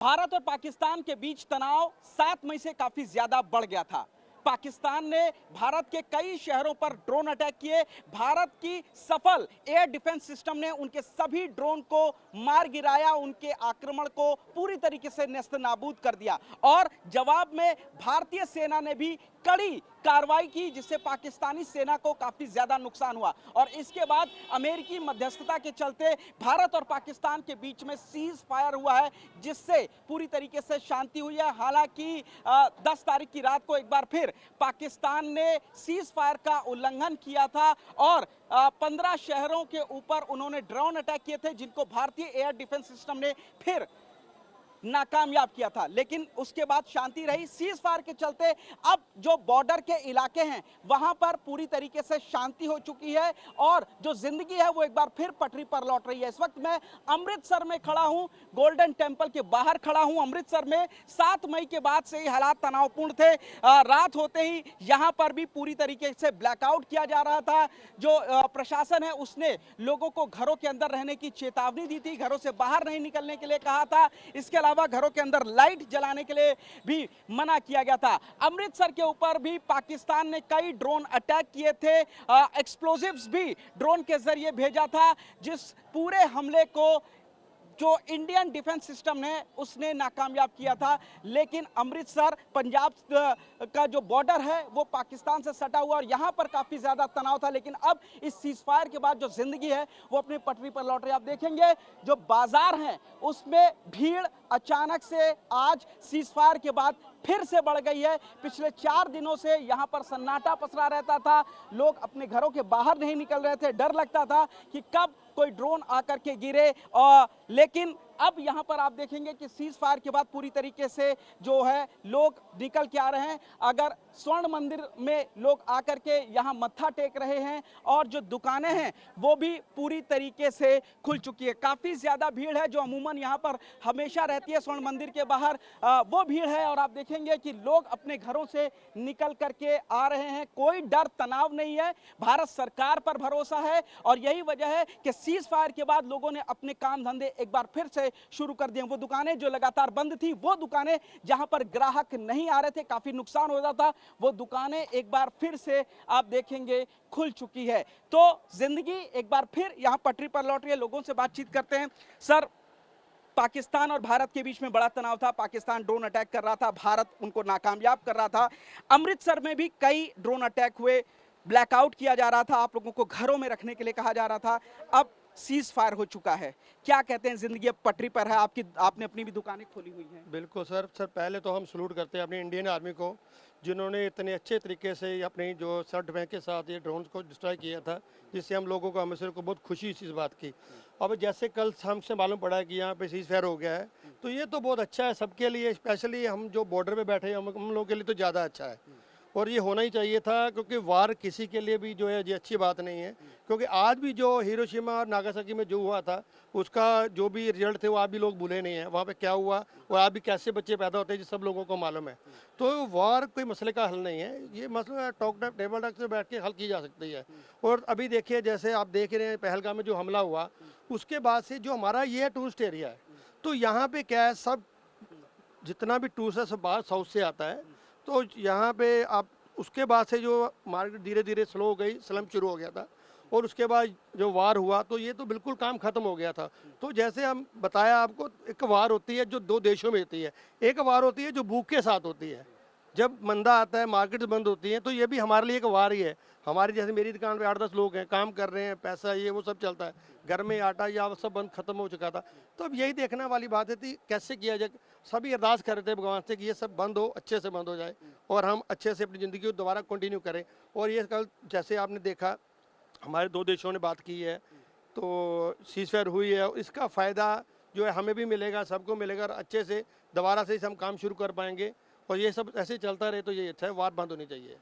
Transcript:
भारत और पाकिस्तान के बीच तनाव 7 मई से काफी ज्यादा बढ़ गया था। पाकिस्तान ने भारत के कई शहरों पर ड्रोन अटैक किए। भारत की सफल एयर डिफेंस सिस्टम ने उनके सभी ड्रोन को मार गिराया, उनके आक्रमण को पूरी तरीके से नेस्तनाबूद कर दिया। और जवाब में भारतीय सेना ने भी कड़ी कार्रवाई की, जिससे पाकिस्तानी सेना को काफी ज्यादा नुकसान हुआ। और इसके बाद अमेरिकी मध्यस्थता के चलते भारत और पाकिस्तान के बीच में सीज फायर हुआ है, जिससे पूरी तरीके से शांति हुई है। हालांकि 10 तारीख की रात को एक बार फिर पाकिस्तान ने सीज फायर का उल्लंघन किया था और 15 शहरों के ऊपर उन्होंने ड्रोन अटैक किए थे, जिनको भारतीय एयर डिफेंस सिस्टम ने फिर नाकामयाब किया था। लेकिन उसके बाद शांति रही। सीज फायर के चलते अब जो बॉर्डर के इलाके हैं वहां पर पूरी तरीके से शांति हो चुकी है और जो जिंदगी है वो एक बार फिर पटरी पर लौट रही है। इस वक्त मैं अमृतसर में खड़ा हूं, गोल्डन टेंपल के बाहर खड़ा हूं। अमृतसर में 7 मई के बाद से ही हालात तनावपूर्ण थे। रात होते ही यहां पर भी पूरी तरीके से ब्लैकआउट किया जा रहा था। जो प्रशासन है उसने लोगों को घरों के अंदर रहने की चेतावनी दी थी, घरों से बाहर नहीं निकलने के लिए कहा था। इसके अलावा घरों के अंदर लाइट जलाने के लिए भी मना किया गया था। अमृतसर के ऊपर भी पाकिस्तान ने कई ड्रोन अटैक किए थे, एक्सप्लोजिव्स भी ड्रोन के जरिए भेजा था, जिस पूरे हमले को जो इंडियन डिफेंस सिस्टम ने उसने नाकामयाब किया था। लेकिन अमृतसर पंजाब का जो बॉर्डर है वो पाकिस्तान से सटा हुआ और यहां पर काफी ज्यादा तनाव था। लेकिन अब इस सीज फायर के बाद जो जिंदगी है वो अपनी पटरी पर लौट रही है। आप देखेंगे जो बाजार हैं उसमें भीड़ अचानक से आज सीज फायर के बाद फिर से बढ़ गई है। पिछले 4 दिनों से यहां पर सन्नाटा पसरा रहता था, लोग अपने घरों के बाहर नहीं निकल रहे थे, डर लगता था कि कब कोई ड्रोन आकर के गिरे। लेकिन अब यहां पर आप देखेंगे कि सीज फायर के बाद पूरी तरीके से जो है लोग निकल के आ रहे हैं। अगर स्वर्ण मंदिर में लोग आकर के यहां मत्था टेक रहे हैं और जो दुकानें हैं वो भी पूरी तरीके से खुल चुकी है। काफी ज्यादा भीड़ है जो अमूमन यहां पर हमेशा रहती है स्वर्ण मंदिर के बाहर, वो भीड़ है। और आप देखेंगे कि लोग अपने घरों से निकल करके आ रहे हैं, कोई डर तनाव नहीं है, भारत सरकार पर भरोसा है। और यही वजह है कि सीज फायर के बाद लोगों ने अपने काम धंधे एक बार फिर से शुरू कर दिए। वो दुकानें जो लगातार बंद थी, वो दुकानें जहां पर ग्राहक नहीं आ रहे थे, काफी नुकसान हो रहा था, वो दुकानें एक बार फिर से आप देखेंगे खुल चुकी है। तो जिंदगी एक बार फिर यहां पटरी पर लौट रही है। लोगों से बातचीत करते हैं। सर, पाकिस्तान और भारत के बीच में बड़ा तनाव था, पाकिस्तान ड्रोन अटैक कर रहा था, भारत उनको नाकामयाब कर रहा था। अमृतसर में भी कई ड्रोन अटैक हुए, ब्लैकआउट किया जा रहा था, आप लोगों को घरों में रखने के लिए कहा जा रहा था। अब सीज फायर हो चुका है, क्या कहते हैं, जिंदगी अब पटरी पर है? आपने अपनी भी दुकानें खोली हुई हैं। बिल्कुल सर। पहले तो हम सलूट करते हैं अपनी इंडियन आर्मी को, जिन्होंने इतने अच्छे तरीके से अपनी जो सर्ट डिफेंस के साथ ये ड्रोन को डिस्ट्रॉय किया था, जिससे हम लोगों को अमृतसर को बहुत खुशी इस बात की। अब जैसे कल हमसे मालूम पड़ा कि यहाँ पे सीज फायर हो गया है, तो ये तो बहुत अच्छा है सबके लिए, स्पेशली हम जो बॉर्डर पे बैठे हैं हम लोगों के लिए तो ज़्यादा अच्छा है। और ये होना ही चाहिए था, क्योंकि वार किसी के लिए भी जो है ये अच्छी बात नहीं है। क्योंकि आज भी जो हिरोशिमा और नागासाकी में जो हुआ था, उसका जो भी रिजल्ट थे वो आज भी लोग भूले नहीं हैं। वहाँ पे क्या हुआ और आज भी कैसे बच्चे पैदा होते हैं, ये सब लोगों को मालूम है। तो वार कोई मसले का हल नहीं है, ये मसला टेबल टॉक से बैठ के हल की जा सकती है। और अभी देखिए, जैसे आप देख रहे हैं पहलगाम में जो हमला हुआ, उसके बाद से जो हमारा ये टूरिस्ट एरिया है, तो यहाँ पे क्या है, सब जितना भी टूरिस्ट है सब बाहर साउथ से आता है। तो यहाँ पे आप उसके बाद से जो मार्केट धीरे धीरे स्लो हो गई, स्लम शुरू हो गया था। और उसके बाद जो वार हुआ तो ये तो बिल्कुल काम खत्म हो गया था। तो जैसे हम बताया आपको, एक वार होती है जो 2 देशों में होती है, एक वार होती है जो भूख के साथ होती है। जब मंदा आता है, मार्केट बंद होती है, तो ये भी हमारे लिए एक वार ही है। हमारी जैसे मेरी दुकान पे 8-10 लोग हैं, काम कर रहे हैं, पैसा ये वो सब चलता है, घर में आटा या सब बंद खत्म हो चुका था। तो अब यही देखने वाली बात थी कैसे किया जाए। सभी अरदास कर रहे थे भगवान से कि ये सब बंद हो, अच्छे से बंद हो जाए और हम अच्छे से अपनी ज़िंदगी को दोबारा कंटिन्यू करें। और ये कल जैसे आपने देखा, हमारे 2 देशों ने बात की है, तो सीज फायर हुई है, इसका फ़ायदा जो है हमें भी मिलेगा, सबको मिलेगा और अच्छे से दोबारा से हम काम शुरू कर पाएंगे। और ये सब ऐसे चलता रहे तो ये अच्छा है, वार बंद होनी चाहिए।